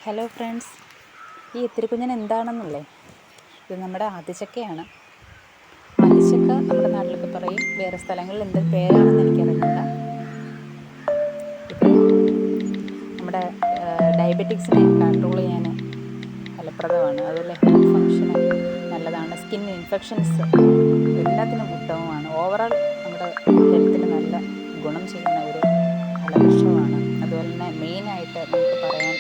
Hello friends, ഈ ഇത്തിരിക്കുഞ്ഞൻ എന്താണെന്നല്ലേ? ഇത് നമ്മുടെ ആത്തിച്ചക്കയാണ്. ആത്തിച്ചക്ക നമ്മുടെ നാട്ടിലൊക്കെ പറയും, വേറെ സ്ഥലങ്ങളിൽ എന്ത് പേരാണെന്ന് എനിക്കറിയില്ല. ഇത് നമ്മുടെ ഡയബറ്റിക്സിനെ കൺട്രോൾ ചെയ്യാൻ ഫലപ്രദമാണ്. അതുപോലെ ഹെൽത്ത് ഫങ്ഷന് നല്ലതാണ്. സ്കിൻ ഇൻഫെക്ഷൻസ് എല്ലാത്തിനും ഉത്തമമാണ്. ഓവറോൾ നമ്മുടെ ഹെൽത്തിന് നല്ല ഗുണം ചെയ്യുന്ന ഒരു ഫലവൃക്ഷമാണ്. അതുപോലെ തന്നെ മെയിനായിട്ട് നമുക്ക് പറയാൻ